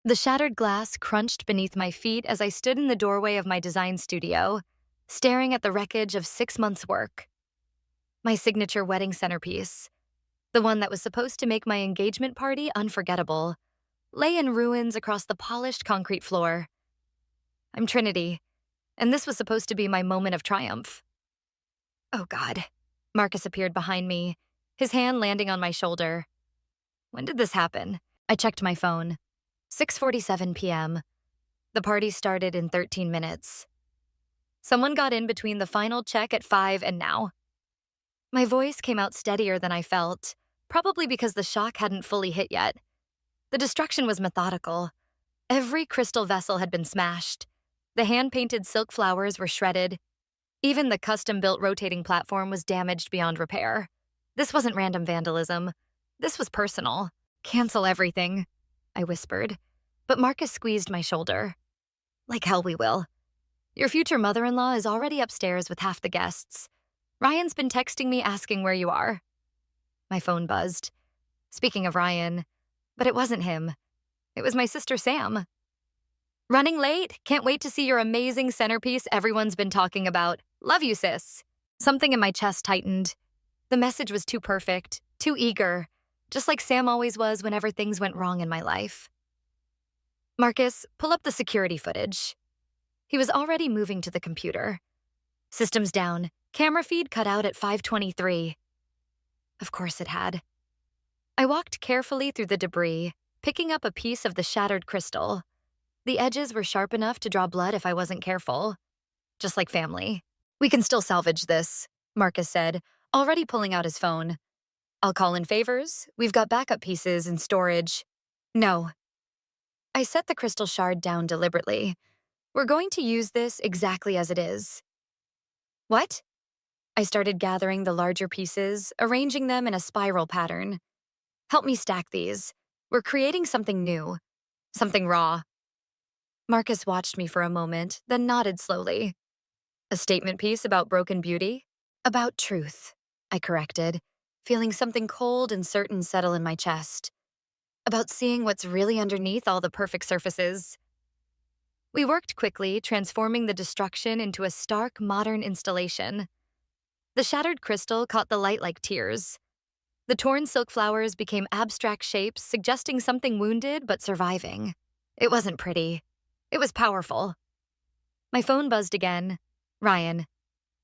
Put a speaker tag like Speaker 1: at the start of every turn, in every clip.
Speaker 1: The shattered glass crunched beneath my feet as I stood in the doorway of my design studio, staring at the wreckage of 6 months' work. My signature wedding centerpiece, the one that was supposed to make my engagement party unforgettable, lay in ruins across the polished concrete floor. I'm Trinity, and this was supposed to be my moment of triumph. Oh God. Marcus appeared behind me, his hand landing on my shoulder. When did this happen? I checked my phone. 6:47 p.m. The party started in 13 minutes. Someone got in between the final check at 5 and now. My voice came out steadier than I felt, probably because the shock hadn't fully hit yet. The destruction was methodical. Every crystal vessel had been smashed. The hand-painted silk flowers were shredded. Even the custom-built rotating platform was damaged beyond repair. This wasn't random vandalism. This was personal. Cancel everything, I whispered, but Marcus squeezed my shoulder. Like hell we will. Your future mother-in-law is already upstairs with half the guests. Ryan's been texting me asking where you are. My phone buzzed. Speaking of Ryan, but it wasn't him. It was my sister Sam. Running late? Can't wait to see your amazing centerpiece everyone's been talking about. Love you, sis. Something in my chest tightened. The message was too perfect, too eager, just like Sam always was whenever things went wrong in my life. Marcus, pull up the security footage. He was already moving to the computer. Systems down. Camera feed cut out at 5:23. Of course it had. I walked carefully through the debris, picking up a piece of the shattered crystal. The edges were sharp enough to draw blood if I wasn't careful. Just like family. We can still salvage this, Marcus said, already pulling out his phone. I'll call in favors. We've got backup pieces in storage. No. I set the crystal shard down deliberately. We're going to use this exactly as it is. What? I started gathering the larger pieces, arranging them in a spiral pattern. Help me stack these. We're creating something new. Something raw. Marcus watched me for a moment, then nodded slowly. A statement piece about broken beauty? About truth, I corrected, feeling something cold and certain settle in my chest. About seeing what's really underneath all the perfect surfaces. We worked quickly, transforming the destruction into a stark, modern installation. The shattered crystal caught the light like tears. The torn silk flowers became abstract shapes, suggesting something wounded but surviving. It wasn't pretty. It was powerful. My phone buzzed again. Ryan.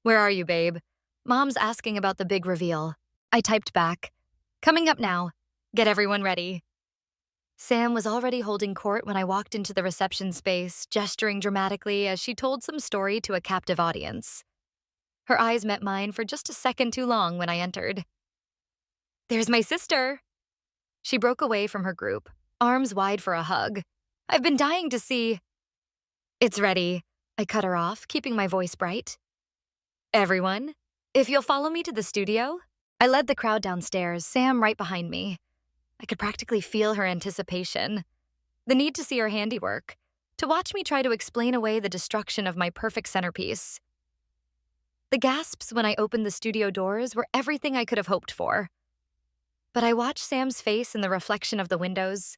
Speaker 1: Where are you, babe? Mom's asking about the big reveal. I typed back. Coming up now. Get everyone ready. Sam was already holding court when I walked into the reception space, gesturing dramatically as she told some story to a captive audience. Her eyes met mine for just a second too long when I entered. There's my sister. She broke away from her group, arms wide for a hug. I've been dying to see. It's ready. I cut her off, keeping my voice bright. Everyone, if you'll follow me to the studio. I led the crowd downstairs, Sam right behind me. I could practically feel her anticipation. The need to see her handiwork, to watch me try to explain away the destruction of my perfect centerpiece. The gasps when I opened the studio doors were everything I could have hoped for. But I watched Sam's face in the reflection of the windows,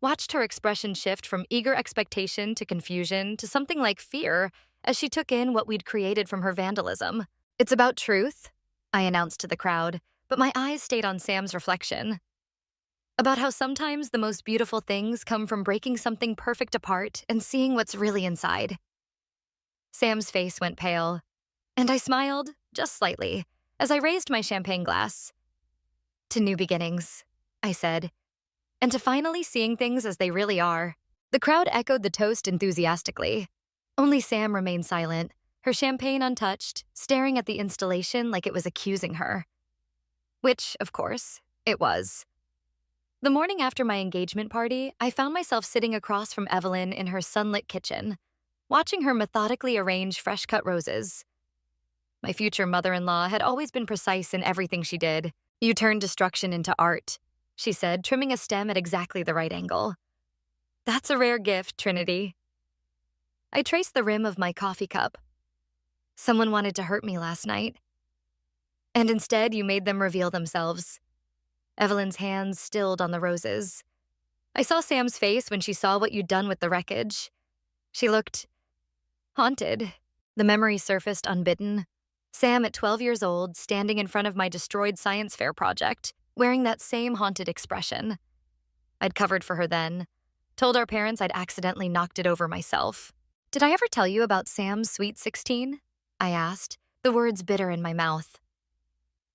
Speaker 1: watched her expression shift from eager expectation to confusion to something like fear as she took in what we'd created from her vandalism. It's about truth, I announced to the crowd, but my eyes stayed on Sam's reflection. About how sometimes the most beautiful things come from breaking something perfect apart and seeing what's really inside. Sam's face went pale, and I smiled, just slightly, as I raised my champagne glass. To new beginnings, I said, and to finally seeing things as they really are. The crowd echoed the toast enthusiastically. Only Sam remained silent, her champagne untouched, staring at the installation like it was accusing her. Which, of course, it was. The morning after my engagement party, I found myself sitting across from Evelyn in her sunlit kitchen, watching her methodically arrange fresh-cut roses. My future mother-in-law had always been precise in everything she did. You turned destruction into art, she said, trimming a stem at exactly the right angle. That's a rare gift, Trinity. I traced the rim of my coffee cup. Someone wanted to hurt me last night. And instead, you made them reveal themselves. Evelyn's hands stilled on the roses. I saw Sam's face when she saw what you'd done with the wreckage. She looked haunted. The memory surfaced unbidden. Sam, at 12 years old, standing in front of my destroyed science fair project, wearing that same haunted expression. I'd covered for her then, told our parents I'd accidentally knocked it over myself. Did I ever tell you about Sam's Sweet 16? I asked, the words bitter in my mouth.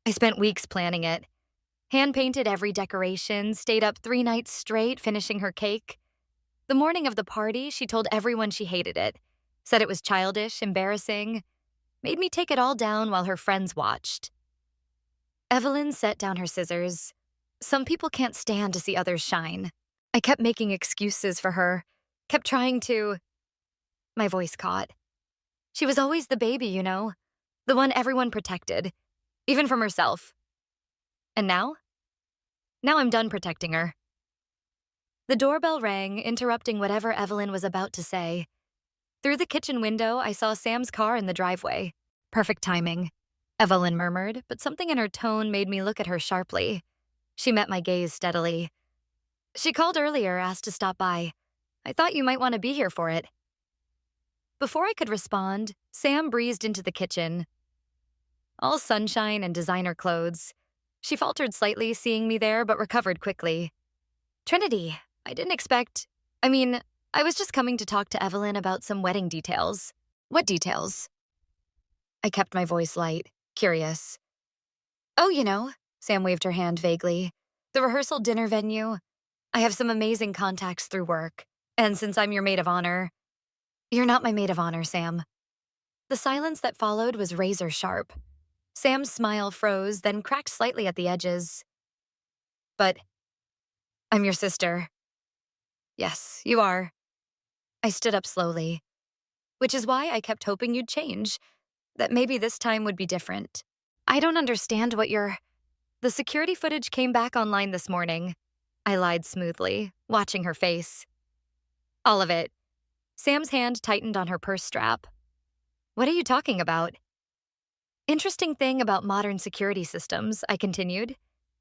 Speaker 1: I spent weeks planning it. Hand-painted every decoration, stayed up 3 nights straight finishing her cake. The morning of the party, she told everyone she hated it, said it was childish, embarrassing, made me take it all down while her friends watched. Evelyn set down her scissors. Some people can't stand to see others shine. I kept making excuses for her, kept trying to... My voice caught. She was always the baby, you know, the one everyone protected, even from herself. And now? Now I'm done protecting her. The doorbell rang, interrupting whatever Evelyn was about to say. Through the kitchen window, I saw Sam's car in the driveway. Perfect timing, Evelyn murmured, but something in her tone made me look at her sharply. She met my gaze steadily. She called earlier, asked to stop by. I thought you might want to be here for it. Before I could respond, Sam breezed into the kitchen. All sunshine and designer clothes. She faltered slightly, seeing me there, but recovered quickly. Trinity, I didn't expect... I was just coming to talk to Evelyn about some wedding details. What details? I kept my voice light, curious. Oh, you know, Sam waved her hand vaguely. The rehearsal dinner venue. I have some amazing contacts through work. And since I'm your maid of honor... You're not my maid of honor, Sam. The silence that followed was razor sharp. Sam's smile froze, then cracked slightly at the edges. But I'm your sister. Yes, you are. I stood up slowly. Which is why I kept hoping you'd change. That maybe this time would be different. I don't understand what you're... The security footage came back online this morning. I lied smoothly, watching her face. All of it. Sam's hand tightened on her purse strap. What are you talking about? Interesting thing about modern security systems, I continued.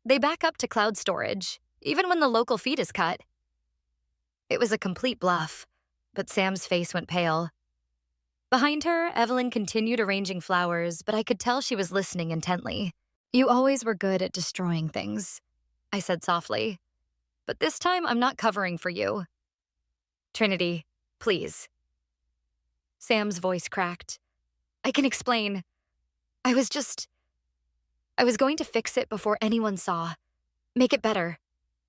Speaker 1: They back up to cloud storage, even when the local feed is cut. It was a complete bluff, but Sam's face went pale. Behind her, Evelyn continued arranging flowers, but I could tell she was listening intently. You always were good at destroying things, I said softly. But this time I'm not covering for you. Trinity, please. Sam's voice cracked. I can explain. I was going to fix it before anyone saw. Make it better.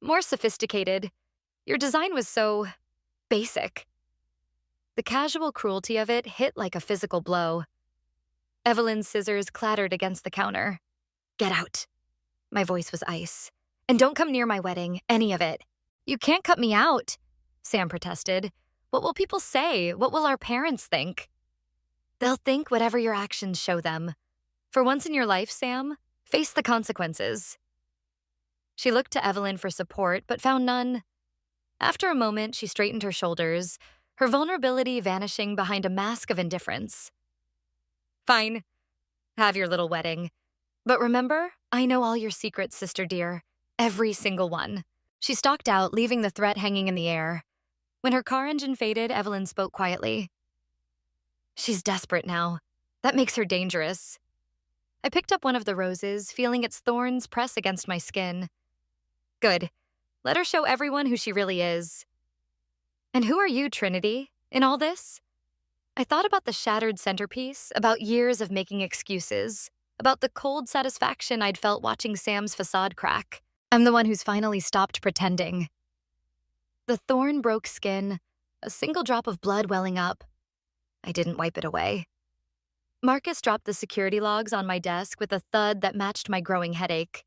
Speaker 1: More sophisticated. Your design was so... basic. The casual cruelty of it hit like a physical blow. Evelyn's scissors clattered against the counter. Get out. My voice was ice. And don't come near my wedding, any of it. You can't cut me out, Sam protested. What will people say? What will our parents think? They'll think whatever your actions show them. For once in your life, Sam, face the consequences. She looked to Evelyn for support, but found none. After a moment, she straightened her shoulders, her vulnerability vanishing behind a mask of indifference. Fine. Have your little wedding. But remember, I know all your secrets, sister dear. Every single one. She stalked out, leaving the threat hanging in the air. When her car engine faded, Evelyn spoke quietly. She's desperate now. That makes her dangerous. I picked up one of the roses, feeling its thorns press against my skin. Good. Let her show everyone who she really is. And who are you, Trinity, in all this? I thought about the shattered centerpiece, about years of making excuses, about the cold satisfaction I'd felt watching Sam's facade crack. I'm the one who's finally stopped pretending. The thorn broke skin, a single drop of blood welling up. I didn't wipe it away. Marcus dropped the security logs on my desk with a thud that matched my growing headache.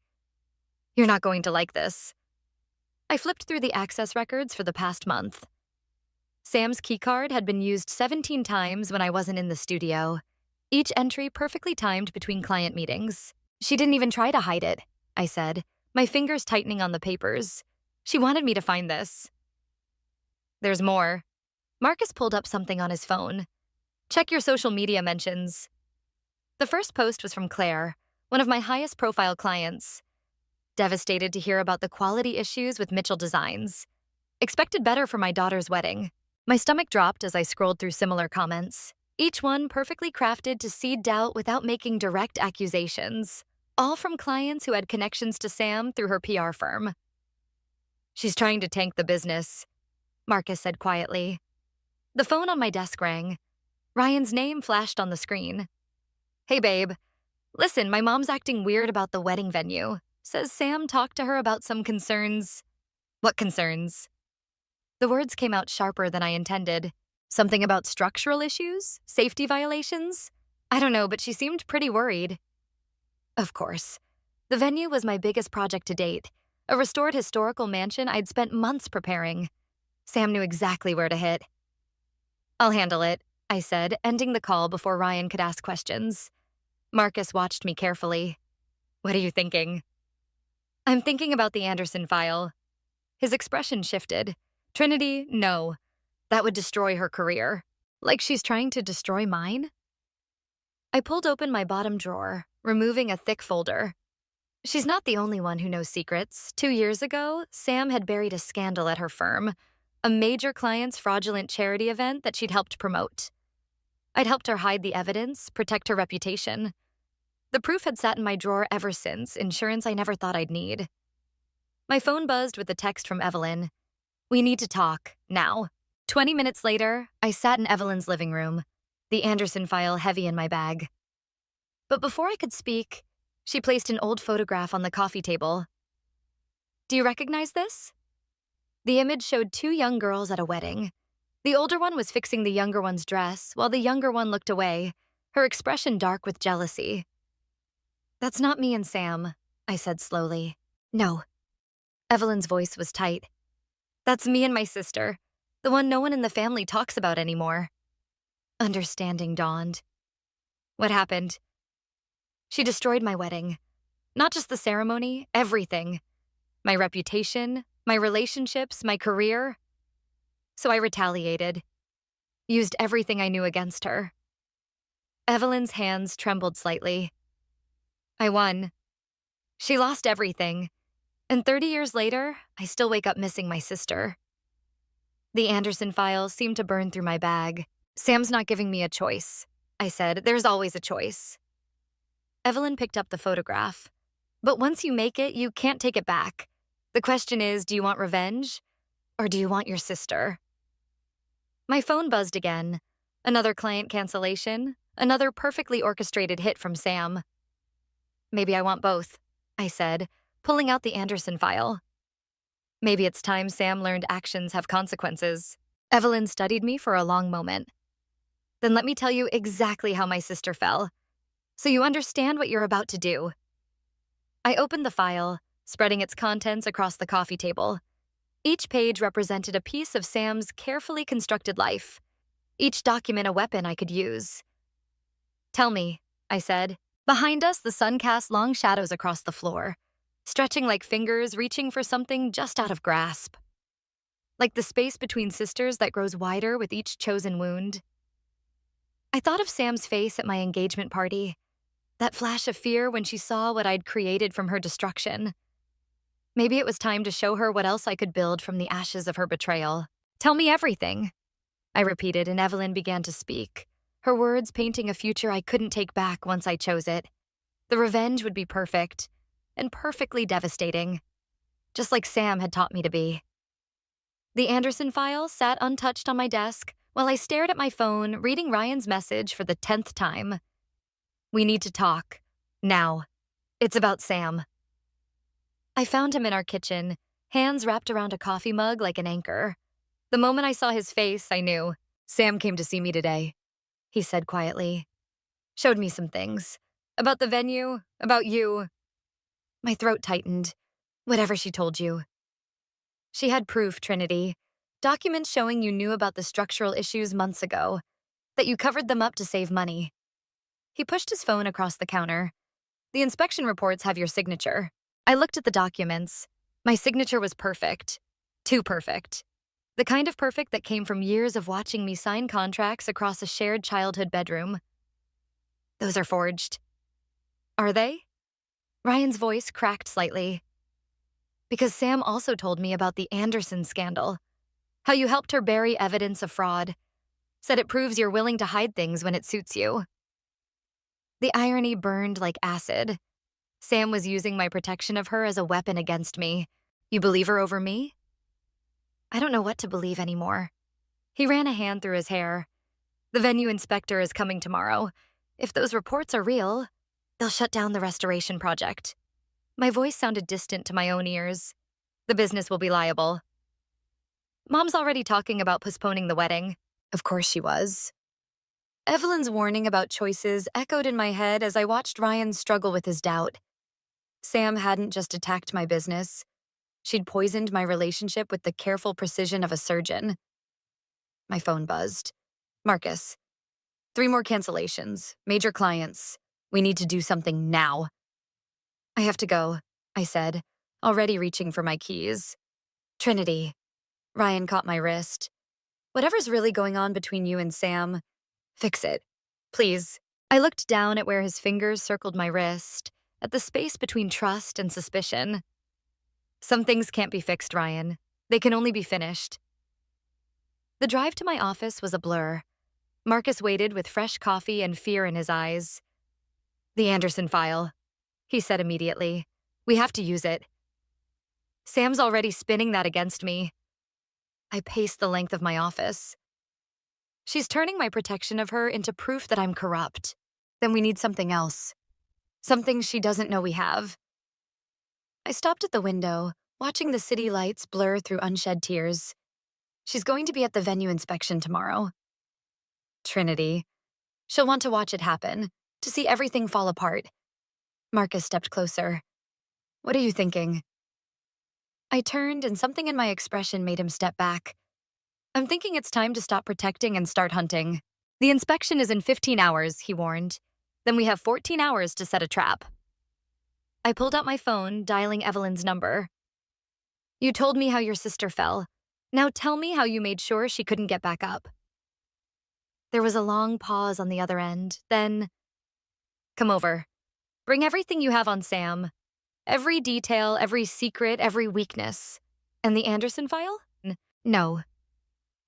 Speaker 1: You're not going to like this. I flipped through the access records for the past month. Sam's keycard had been used 17 times when I wasn't in the studio, each entry perfectly timed between client meetings. She didn't even try to hide it, I said, my fingers tightening on the papers. She wanted me to find this. There's more. Marcus pulled up something on his phone. Check your social media mentions. The first post was from Claire, one of my highest profile clients. Devastated to hear about the quality issues with Mitchell Designs. Expected better for my daughter's wedding. My stomach dropped as I scrolled through similar comments, each one perfectly crafted to seed doubt without making direct accusations, all from clients who had connections to Sam through her PR firm. "She's trying to tank the business," Marcus said quietly. The phone on my desk rang. Ryan's name flashed on the screen. "Hey, babe. Listen, my mom's acting weird about the wedding venue. Says Sam talked to her about some concerns." "What concerns?" The words came out sharper than I intended. Something about structural issues? Safety violations? I don't know, but she seemed pretty worried. Of course. The venue was my biggest project to date, a restored historical mansion I'd spent months preparing. Sam knew exactly where to hit. "I'll handle it," I said, ending the call before Ryan could ask questions. Marcus watched me carefully. "What are you thinking?" "I'm thinking about the Anderson file." His expression shifted. "Trinity, no. That would destroy her career. Like she's trying to destroy mine?" I pulled open my bottom drawer, removing a thick folder. She's not the only one who knows secrets. 2 years ago, Sam had buried a scandal at her firm, a major client's fraudulent charity event that she'd helped promote. I'd helped her hide the evidence, protect her reputation. The proof had sat in my drawer ever since, insurance I never thought I'd need. My phone buzzed with a text from Evelyn. "We need to talk, now." 20 minutes later, I sat in Evelyn's living room, the Anderson file heavy in my bag. But before I could speak, she placed an old photograph on the coffee table. "Do you recognize this?" The image showed 2 young girls at a wedding. The older one was fixing the younger one's dress, while the younger one looked away, her expression dark with jealousy. "That's not me and Sam," I said slowly. "No." Evelyn's voice was tight. "That's me and my sister, the one no one in the family talks about anymore." Understanding dawned. "What happened?" "She destroyed my wedding. Not just the ceremony, everything. My reputation, my relationships, my career. So I retaliated. Used everything I knew against her." Evelyn's hands trembled slightly. "I won. She lost everything. And 30 years later, I still wake up missing my sister." The Anderson file seemed to burn through my bag. "Sam's not giving me a choice," I said. "There's always a choice." Evelyn picked up the photograph. "But once you make it, you can't take it back. The question is, do you want revenge? Or do you want your sister?" My phone buzzed again. Another client cancellation, another perfectly orchestrated hit from Sam. "Maybe I want both," I said, pulling out the Anderson file. "Maybe it's time Sam learned actions have consequences." Evelyn studied me for a long moment. "Then let me tell you exactly how my sister fell, so you understand what you're about to do." I opened the file, spreading its contents across the coffee table. Each page represented a piece of Sam's carefully constructed life, each document a weapon I could use. "Tell me," I said. Behind us, the sun cast long shadows across the floor, stretching like fingers reaching for something just out of grasp. Like the space between sisters that grows wider with each chosen wound. I thought of Sam's face at my engagement party, that flash of fear when she saw what I'd created from her destruction. Maybe it was time to show her what else I could build from the ashes of her betrayal. "Tell me everything," I repeated, and Evelyn began to speak, her words painting a future I couldn't take back once I chose it. The revenge would be perfect, and perfectly devastating, just like Sam had taught me to be. The Anderson file sat untouched on my desk while I stared at my phone, reading Ryan's message for the 10th time. "We need to talk. Now. It's about Sam." I found him in our kitchen, hands wrapped around a coffee mug like an anchor. The moment I saw his face, I knew. "Sam came to see me today," he said quietly. "Showed me some things. About the venue, about you." My throat tightened. "Whatever she told you." "She had proof, Trinity. Documents showing you knew about the structural issues months ago, that you covered them up to save money." He pushed his phone across the counter. "The inspection reports have your signature." I looked at the documents. My signature was perfect. Too perfect. The kind of perfect that came from years of watching me sign contracts across a shared childhood bedroom. "Those are forged." "Are they?" Ryan's voice cracked slightly. "Because Sam also told me about the Anderson scandal. How you helped her bury evidence of fraud. Said it proves you're willing to hide things when it suits you. The irony burned like acid. Sam was using my protection of her as a weapon against me. You believe her over me? I don't know what to believe anymore. He ran a hand through his hair. The venue inspector is coming tomorrow. If those reports are real, they'll shut down the restoration project. My voice sounded distant to my own ears. The business will be liable. Mom's already talking about postponing the wedding. Of course she was. Evelyn's warning about choices echoed in my head as I watched Ryan struggle with his doubt. Sam hadn't just attacked my business. She'd poisoned my relationship with the careful precision of a surgeon. My phone buzzed. Marcus, 3 more cancellations, major clients. We need to do something now. I have to go, I said, already reaching for my keys. Trinity. Ryan caught my wrist. Whatever's really going on between you and Sam, fix it. Please. I looked down at where his fingers circled my wrist, at the space between trust and suspicion. Some things can't be fixed, Ryan. They can only be finished. The drive to my office was a blur. Marcus waited with fresh coffee and fear in his eyes. The Anderson file, he said immediately. We have to use it. Sam's already spinning that against me. I paced the length of my office. She's turning my protection of her into proof that I'm corrupt. Then we need something else. Something she doesn't know we have. I stopped at the window, watching the city lights blur through unshed tears. She's going to be at the venue inspection tomorrow. Trinity. She'll want to watch it happen, to see everything fall apart. Marcus stepped closer. What are you thinking? I turned, and something in my expression made him step back. I'm thinking it's time to stop protecting and start hunting. The inspection is in 15 hours, he warned. Then we have 14 hours to set a trap. I pulled out my phone, dialing Evelyn's number. You told me how your sister fell. Now tell me how you made sure she couldn't get back up. There was a long pause on the other end, then, come over. Bring everything you have on Sam. Every detail, every secret, every weakness. And the Anderson file? No.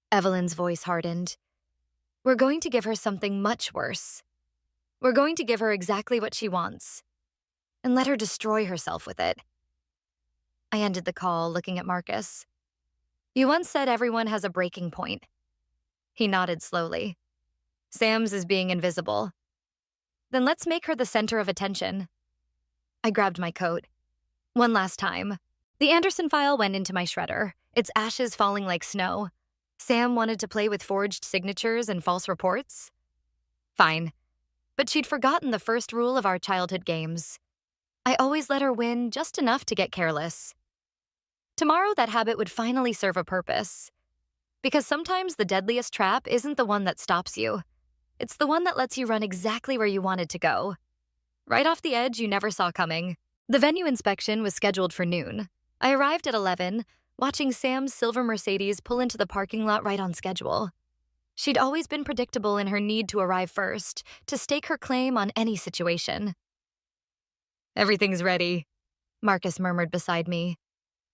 Speaker 1: Evelyn's voice hardened. We're going to give her something much worse. We're going to give her exactly what she wants. And let her destroy herself with it. I ended the call, looking at Marcus. You once said everyone has a breaking point. He nodded slowly. Sam's is being invisible. Then let's make her the center of attention. I grabbed my coat. One last time. The Anderson file went into my shredder, its ashes falling like snow. Sam wanted to play with forged signatures and false reports? Fine. But she'd forgotten the first rule of our childhood games. I always let her win just enough to get careless. Tomorrow, that habit would finally serve a purpose. Because sometimes the deadliest trap isn't the one that stops you. It's the one that lets you run exactly where you wanted to go. Right off the edge you never saw coming. The venue inspection was scheduled for noon. I arrived at 11, watching Sam's silver Mercedes pull into the parking lot right on schedule. She'd always been predictable in her need to arrive first, to stake her claim on any situation. Everything's ready, Marcus murmured beside me.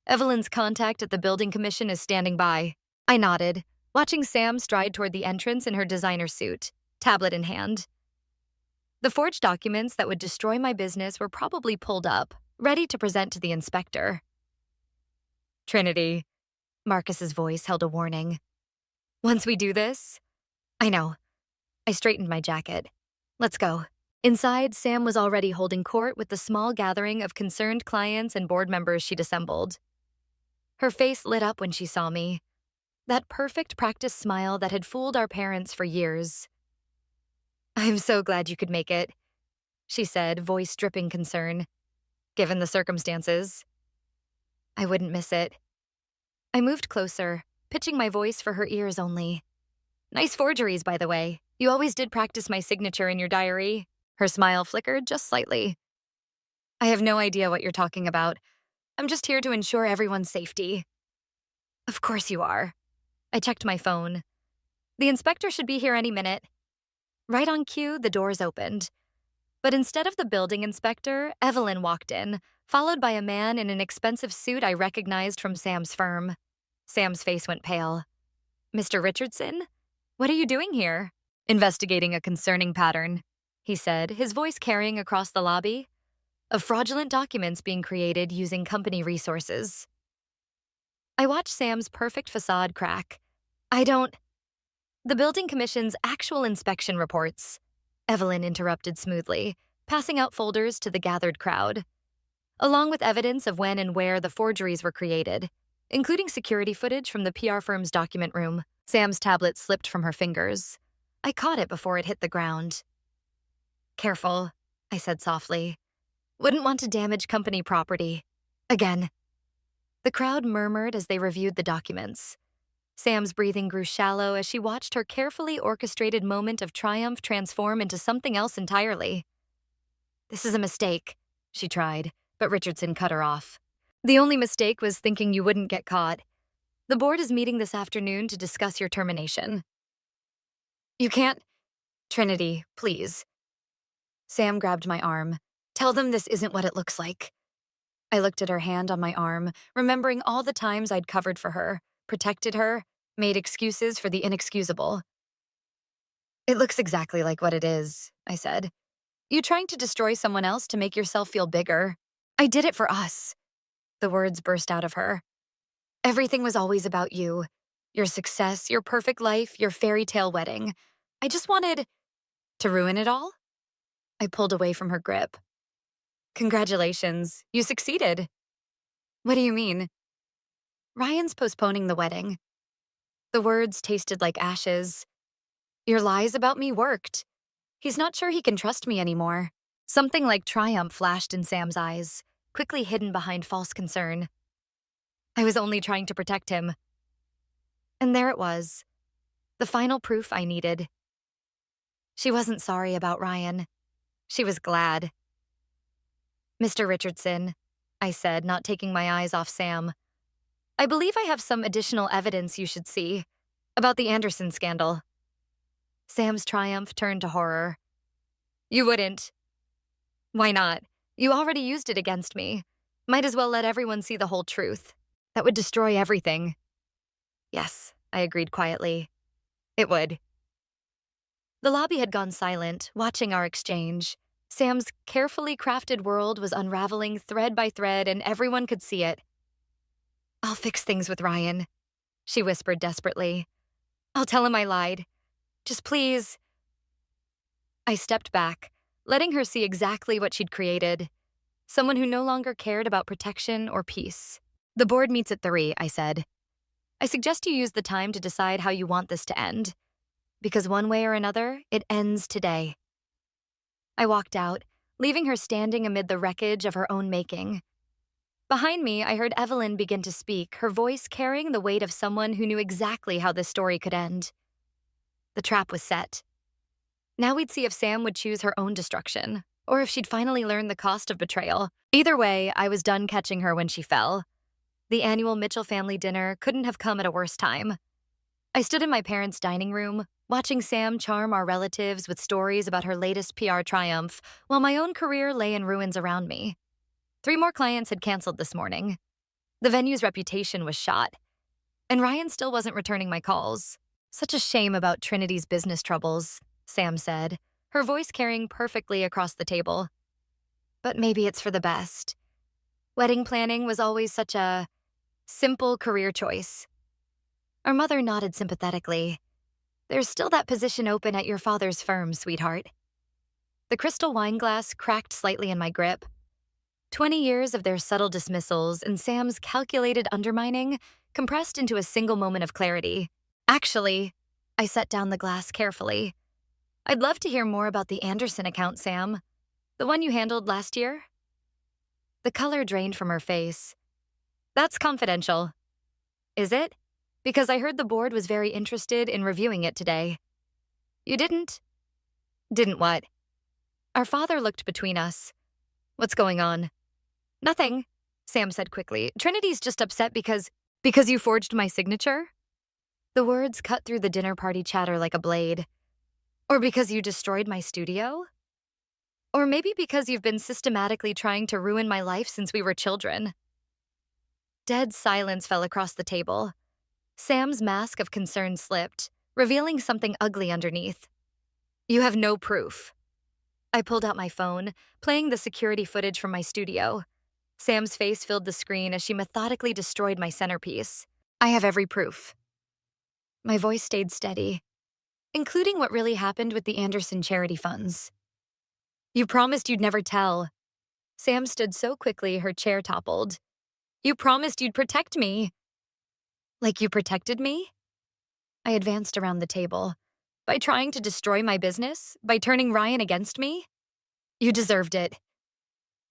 Speaker 1: Evelyn's contact at the building commission is standing by. I nodded, watching Sam stride toward the entrance in her designer suit, tablet in hand. The forged documents that would destroy my business were probably pulled up, ready to present to the inspector. Trinity, Marcus's voice held a warning. Once we do this? I know. I straightened my jacket. Let's go. Inside, Sam was already holding court with the small gathering of concerned clients and board members she'd assembled. Her face lit up when she saw me. That perfect practice smile that had fooled our parents for years. I'm so glad you could make it, she said, voice dripping concern. Given the circumstances. I wouldn't miss it. I moved closer, pitching my voice for her ears only. Nice forgeries, by the way. You always did practice my signature in your diary. Her smile flickered just slightly. I have no idea what you're talking about. I'm just here to ensure everyone's safety. Of course you are. I checked my phone. The inspector should be here any minute. Right on cue, the doors opened. But instead of the building inspector, Evelyn walked in, followed by a man in an expensive suit I recognized from Sam's firm. Sam's face went pale. Mr. Richardson? What are you doing here? Investigating a concerning pattern, he said, his voice carrying across the lobby, of fraudulent documents being created using company resources. I watched Sam's perfect facade crack. The building commission's actual inspection reports, Evelyn interrupted smoothly, passing out folders to the gathered crowd, along with evidence of when and where the forgeries were created, including security footage from the PR firm's document room. Sam's tablet slipped from her fingers. I caught it before it hit the ground. Careful, I said softly. Wouldn't want to damage company property. Again. The crowd murmured as they reviewed the documents. Sam's breathing grew shallow as she watched her carefully orchestrated moment of triumph transform into something else entirely. This is a mistake, she tried, but Richardson cut her off. The only mistake was thinking you wouldn't get caught. The board is meeting this afternoon to discuss your termination. You can't… Trinity, please. Sam grabbed my arm. Tell them this isn't what it looks like. I looked at her hand on my arm, remembering all the times I'd covered for her, protected her, made excuses for the inexcusable. It looks exactly like what it is, I said. You trying to destroy someone else to make yourself feel bigger. I did it for us. The words burst out of her. Everything was always about you. Your success, your perfect life, your fairy tale wedding. I just wanted… to ruin it all? I pulled away from her grip. Congratulations, you succeeded. What do you mean? Ryan's postponing the wedding. The words tasted like ashes. Your lies about me worked. He's not sure he can trust me anymore. Something like triumph flashed in Sam's eyes, quickly hidden behind false concern. I was only trying to protect him. And there it was, the final proof I needed. She wasn't sorry about Ryan. She was glad. Mr. Richardson, I said, not taking my eyes off Sam. I believe I have some additional evidence you should see about the Anderson scandal. Sam's triumph turned to horror. You wouldn't. Why not? You already used it against me. Might as well let everyone see the whole truth. That would destroy everything. Yes, I agreed quietly. It would. The lobby had gone silent, watching our exchange. Sam's carefully crafted world was unraveling thread by thread, and everyone could see it. I'll fix things with Ryan, she whispered desperately. I'll tell him I lied. Just please. I stepped back, letting her see exactly what she'd created. Someone who no longer cared about protection or peace. The board meets at 3, I said. I suggest you use the time to decide how you want this to end. Because one way or another, it ends today. I walked out, leaving her standing amid the wreckage of her own making. Behind me, I heard Evelyn begin to speak, her voice carrying the weight of someone who knew exactly how this story could end. The trap was set. Now we'd see if Sam would choose her own destruction, or if she'd finally learn the cost of betrayal. Either way, I was done catching her when she fell. The annual Mitchell family dinner couldn't have come at a worse time. I stood in my parents' dining room, watching Sam charm our relatives with stories about her latest PR triumph, while my own career lay in ruins around me. 3 more clients had canceled this morning. The venue's reputation was shot, and Ryan still wasn't returning my calls. Such a shame about Trinity's business troubles, Sam said, her voice carrying perfectly across the table. But maybe it's for the best. Wedding planning was always such a simple career choice. Our mother nodded sympathetically. There's still that position open at your father's firm, sweetheart. The crystal wine glass cracked slightly in my grip. 20 years of their subtle dismissals and Sam's calculated undermining compressed into a single moment of clarity. Actually, I set down the glass carefully. I'd love to hear more about the Anderson account, Sam. The one you handled last year? The color drained from her face. That's confidential. Is it? Because I heard the board was very interested in reviewing it today. You didn't? Didn't what? Our father looked between us. What's going on? Nothing, Sam said quickly. Trinity's just upset because you forged my signature? The words cut through the dinner party chatter like a blade. Or because you destroyed my studio? Or maybe because you've been systematically trying to ruin my life since we were children. Dead silence fell across the table. Sam's mask of concern slipped, revealing something ugly underneath. You have no proof. I pulled out my phone, playing the security footage from my studio. Sam's face filled the screen as she methodically destroyed my centerpiece. I have every proof. My voice stayed steady, including what really happened with the Anderson charity funds. You promised you'd never tell. Sam stood so quickly her chair toppled. You promised you'd protect me. Like you protected me? I advanced around the table. By trying to destroy my business? By turning Ryan against me? You deserved it.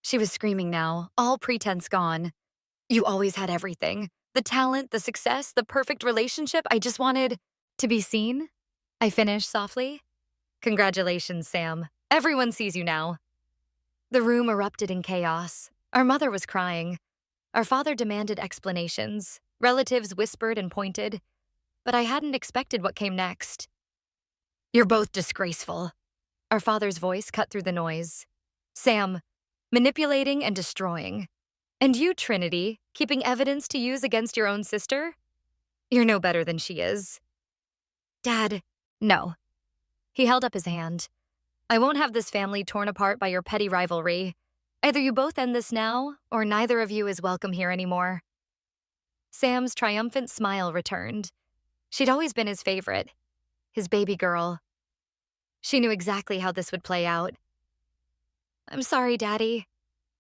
Speaker 1: She was screaming now, all pretense gone. You always had everything. The talent, the success, the perfect relationship. I just wanted to be seen. I finished softly. Congratulations, Sam. Everyone sees you now. The room erupted in chaos. Our mother was crying. Our father demanded explanations. Relatives whispered and pointed. But I hadn't expected what came next. You're both disgraceful. Our father's voice cut through the noise. Sam, manipulating and destroying. And you, Trinity, keeping evidence to use against your own sister? You're no better than she is. Dad, no. He held up his hand. I won't have this family torn apart by your petty rivalry. Either you both end this now, or neither of you is welcome here anymore. Sam's triumphant smile returned. She'd always been his favorite, his baby girl. She knew exactly how this would play out. I'm sorry, Daddy,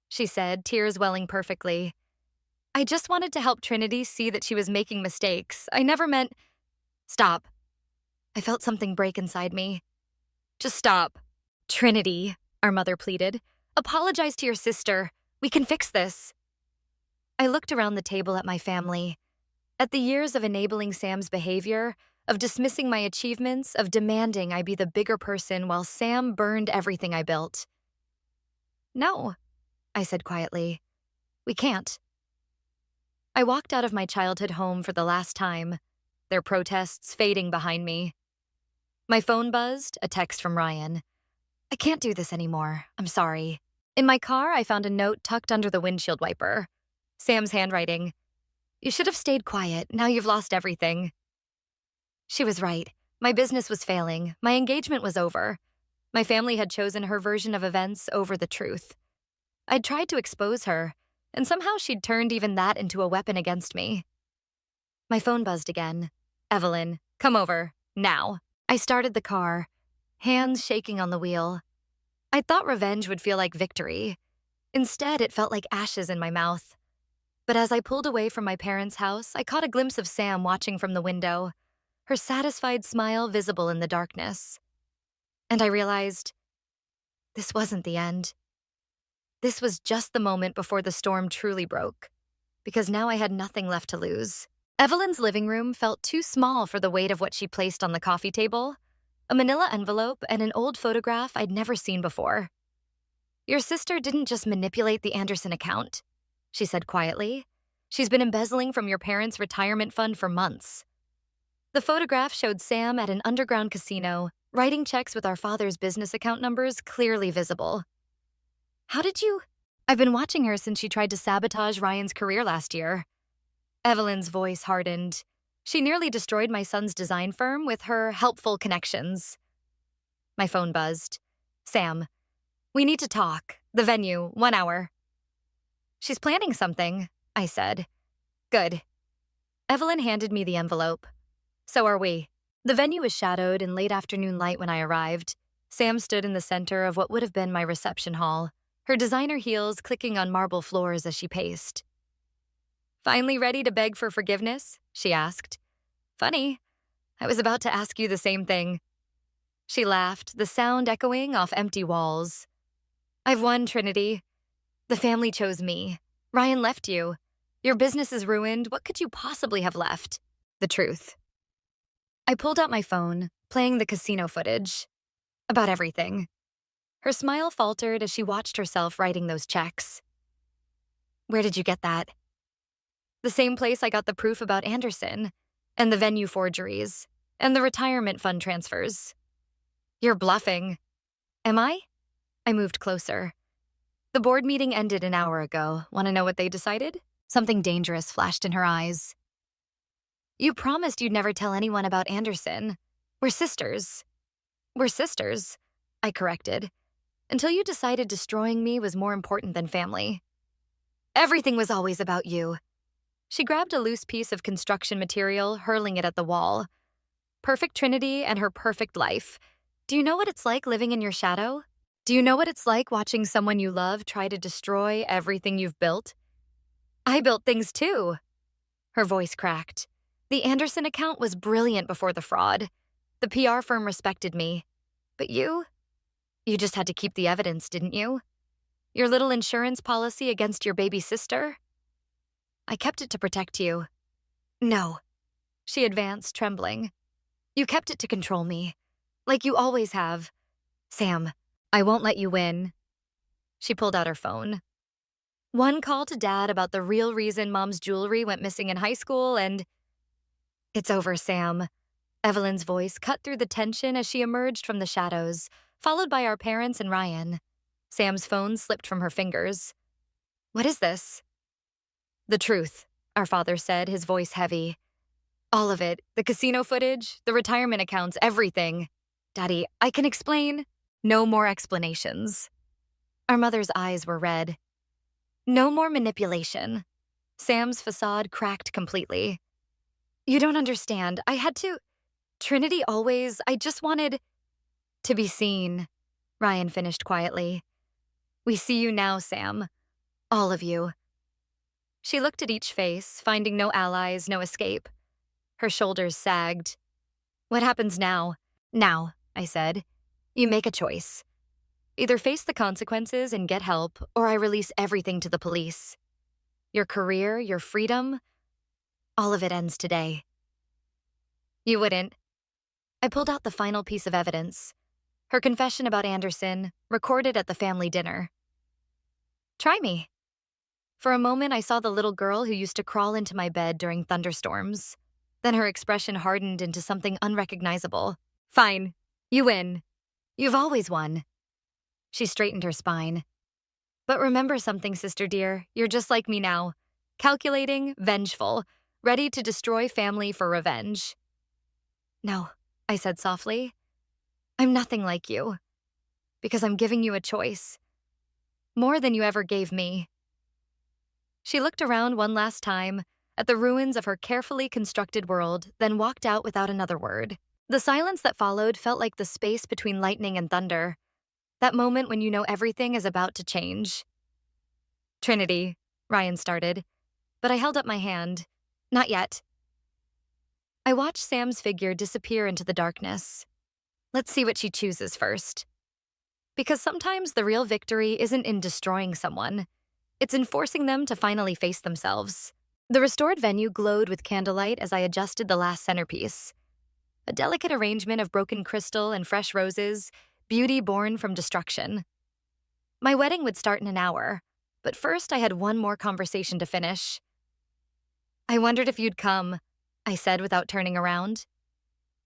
Speaker 1: she said, tears welling perfectly. I just wanted to help Trinity see that she was making mistakes. I never meant... Stop. I felt something break inside me. Just stop. Trinity, our mother pleaded. Apologize to your sister. We can fix this. I looked around the table at my family, at the years of enabling Sam's behavior, of dismissing my achievements, of demanding I be the bigger person while Sam burned everything I built. No, I said quietly. We can't. I walked out of my childhood home for the last time, their protests fading behind me. My phone buzzed, a text from Ryan. I can't do this anymore. I'm sorry. In my car, I found a note tucked under the windshield wiper. Sam's handwriting. You should have stayed quiet. Now you've lost everything. She was right. My business was failing. My engagement was over. My family had chosen her version of events over the truth. I'd tried to expose her, and somehow she'd turned even that into a weapon against me. My phone buzzed again. Evelyn, come over. Now. I started the car, hands shaking on the wheel. I thought revenge would feel like victory. Instead, it felt like ashes in my mouth. But as I pulled away from my parents' house, I caught a glimpse of Sam watching from the window, her satisfied smile visible in the darkness. And I realized, this wasn't the end. This was just the moment before the storm truly broke, because now I had nothing left to lose. Evelyn's living room felt too small for the weight of what she placed on the coffee table, a manila envelope and an old photograph I'd never seen before. Your sister didn't just manipulate the Anderson account, she said quietly. She's been embezzling from your parents' retirement fund for months. The photograph showed Sam at an underground casino, writing checks with our father's business account numbers clearly visible. How did you? I've been watching her since she tried to sabotage Ryan's career last year. Evelyn's voice hardened. She nearly destroyed my son's design firm with her helpful connections. My phone buzzed. Sam, we need to talk. The venue, 1 hour. She's planning something, I said. Good. Evelyn handed me the envelope. So are we. The venue was shadowed in late afternoon light when I arrived. Sam stood in the center of what would have been my reception hall, her designer heels clicking on marble floors as she paced. Finally ready to beg for forgiveness? She asked. Funny. I was about to ask you the same thing. She laughed, the sound echoing off empty walls. I've won, Trinity. The family chose me. Ryan left you. Your business is ruined. What could you possibly have left? The truth. I pulled out my phone, playing the casino footage. About everything. Her smile faltered as she watched herself writing those checks. Where did you get that? The same place I got the proof about Anderson, and the venue forgeries, and the retirement fund transfers. You're bluffing. Am I? I moved closer. The board meeting ended an hour ago. Want to know what they decided? Something dangerous flashed in her eyes. You promised you'd never tell anyone about Anderson. We're sisters. We're sisters, I corrected, until you decided destroying me was more important than family. Everything was always about you. She grabbed a loose piece of construction material, hurling it at the wall. Perfect Trinity and her perfect life. Do you know what it's like living in your shadow? Do you know what it's like watching someone you love try to destroy everything you've built? I built things too. Her voice cracked. The Anderson account was brilliant before the fraud. The PR firm respected me. But you just had to keep the evidence, didn't you? Your little insurance policy against your baby sister? I kept it to protect you. No, she advanced, trembling. You kept it to control me, like you always have. Sam, I won't let you win. She pulled out her phone. One call to Dad about the real reason Mom's jewelry went missing in high school and… It's over, Sam. Evelyn's voice cut through the tension as she emerged from the shadows, followed by our parents and Ryan. Sam's phone slipped from her fingers. What is this? The truth, our father said, his voice heavy. All of it, the casino footage, the retirement accounts, everything. Daddy, I can explain. No more explanations. Our mother's eyes were red. No more manipulation. Sam's facade cracked completely. You don't understand. I had to… Trinity always… I just wanted… to be seen, Ryan finished quietly. We see you now, Sam. All of you. She looked at each face, finding no allies, no escape. Her shoulders sagged. What happens now? Now, I said. You make a choice. Either face the consequences and get help, or I release everything to the police. Your career, your freedom, all of it ends today. You wouldn't. I pulled out the final piece of evidence. Her confession about Anderson, recorded at the family dinner. Try me. For a moment, I saw the little girl who used to crawl into my bed during thunderstorms. Then her expression hardened into something unrecognizable. Fine. You win. You've always won. She straightened her spine. But remember something, sister dear. You're just like me now. Calculating, vengeful, ready to destroy family for revenge. No, I said softly. I'm nothing like you. Because I'm giving you a choice. More than you ever gave me. She looked around one last time, at the ruins of her carefully constructed world, then walked out without another word. The silence that followed felt like the space between lightning and thunder. That moment when you know everything is about to change. Trinity, Ryan started, but I held up my hand. Not yet. I watched Sam's figure disappear into the darkness. Let's see what she chooses first. Because sometimes the real victory isn't in destroying someone. It's in forcing them to finally face themselves. The restored venue glowed with candlelight as I adjusted the last centerpiece. A delicate arrangement of broken crystal and fresh roses, beauty born from destruction. My wedding would start in an hour, but first I had one more conversation to finish. I wondered if you'd come, I said without turning around.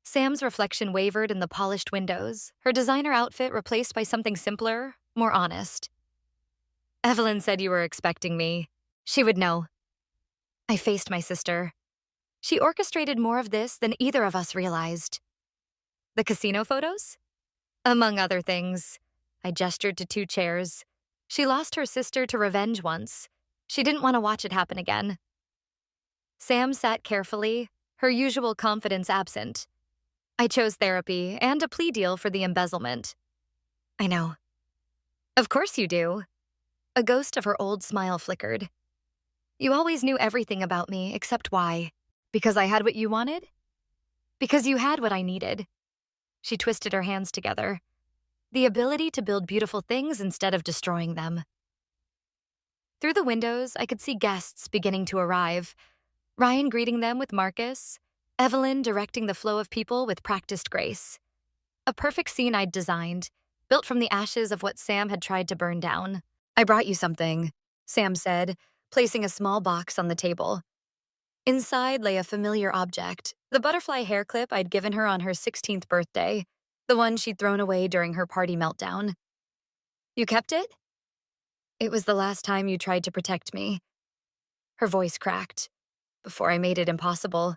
Speaker 1: Sam's reflection wavered in the polished windows, her designer outfit replaced by something simpler, more honest. Evelyn said you were expecting me. She would know. I faced my sister. She orchestrated more of this than either of us realized. The casino photos? Among other things. I gestured to 2 chairs. She lost her sister to revenge once. She didn't want to watch it happen again. Sam sat carefully, her usual confidence absent. I chose therapy and a plea deal for the embezzlement. I know. Of course you do. A ghost of her old smile flickered. You always knew everything about me, except why. Because I had what you wanted? Because you had what I needed. She twisted her hands together. The ability to build beautiful things instead of destroying them. Through the windows, I could see guests beginning to arrive. Ryan greeting them with Marcus, Evelyn directing the flow of people with practiced grace. A perfect scene I'd designed, built from the ashes of what Sam had tried to burn down. I brought you something, Sam said, placing a small box on the table. Inside lay a familiar object, the butterfly hair clip I'd given her on her 16th birthday, the one she'd thrown away during her party meltdown. You kept it? It was the last time you tried to protect me. Her voice cracked, before I made it impossible.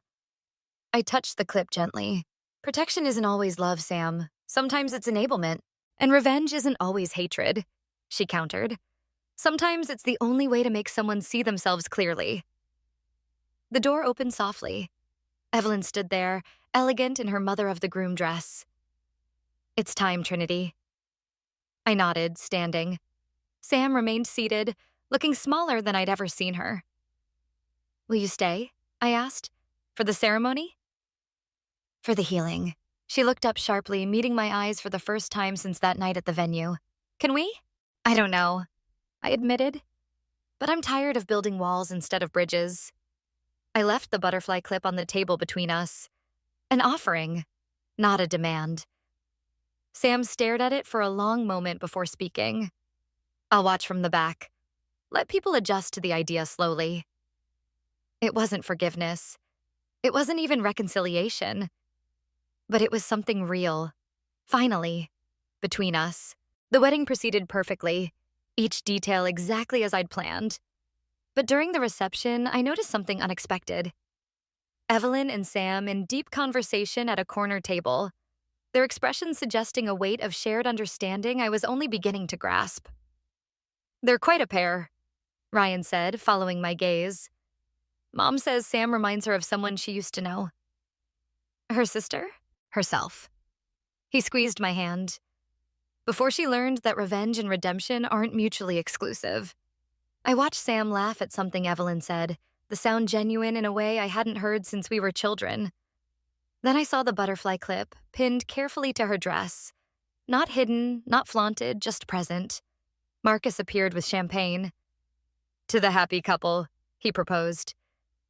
Speaker 1: I touched the clip gently. Protection isn't always love, Sam. Sometimes it's enablement. And revenge isn't always hatred, she countered. Sometimes it's the only way to make someone see themselves clearly. The door opened softly. Evelyn stood there, elegant in her mother of the groom dress. It's time, Trinity. I nodded, standing. Sam remained seated, looking smaller than I'd ever seen her. Will you stay? I asked. For the ceremony? For the healing. She looked up sharply, meeting my eyes for the first time since that night at the venue. Can we? I don't know, I admitted. But I'm tired of building walls instead of bridges. I left the butterfly clip on the table between us. An offering, not a demand. Sam stared at it for a long moment before speaking. I'll watch from the back. Let people adjust to the idea slowly. It wasn't forgiveness. It wasn't even reconciliation. But it was something real. Finally, between us. The wedding proceeded perfectly, each detail exactly as I'd planned. But during the reception, I noticed something unexpected. Evelyn and Sam in deep conversation at a corner table, their expressions suggesting a weight of shared understanding I was only beginning to grasp. They're quite a pair, Ryan said, following my gaze. Mom says Sam reminds her of someone she used to know. Her sister? Herself. He squeezed my hand. Before she learned that revenge and redemption aren't mutually exclusive. I watched Sam laugh at something Evelyn said, the sound genuine in a way I hadn't heard since we were children. Then I saw the butterfly clip, pinned carefully to her dress. Not hidden, not flaunted, just present. Marcus appeared with champagne. To the happy couple, he proposed.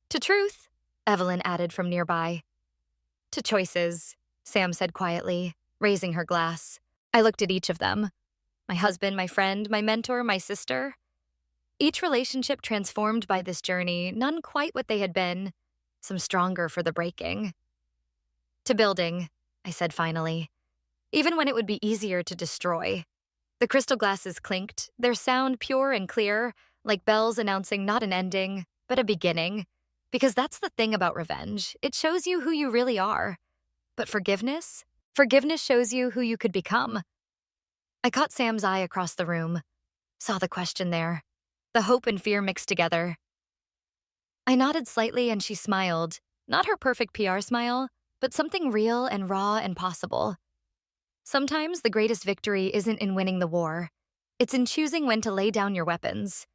Speaker 1: To truth, Evelyn added from nearby. To choices, Sam said quietly, raising her glass. I looked at each of them. My husband, my friend, my mentor, my sister. Each relationship transformed by this journey, none quite what they had been, some stronger for the breaking. To building, I said finally, even when it would be easier to destroy. The crystal glasses clinked, their sound pure and clear, like bells announcing not an ending, but a beginning. Because that's the thing about revenge. It shows you who you really are. But forgiveness? Forgiveness shows you who you could become. I caught Sam's eye across the room, saw the question there, the hope and fear mixed together. I nodded slightly and she smiled, not her perfect PR smile, but something real and raw and possible. Sometimes the greatest victory isn't in winning the war. It's in choosing when to lay down your weapons.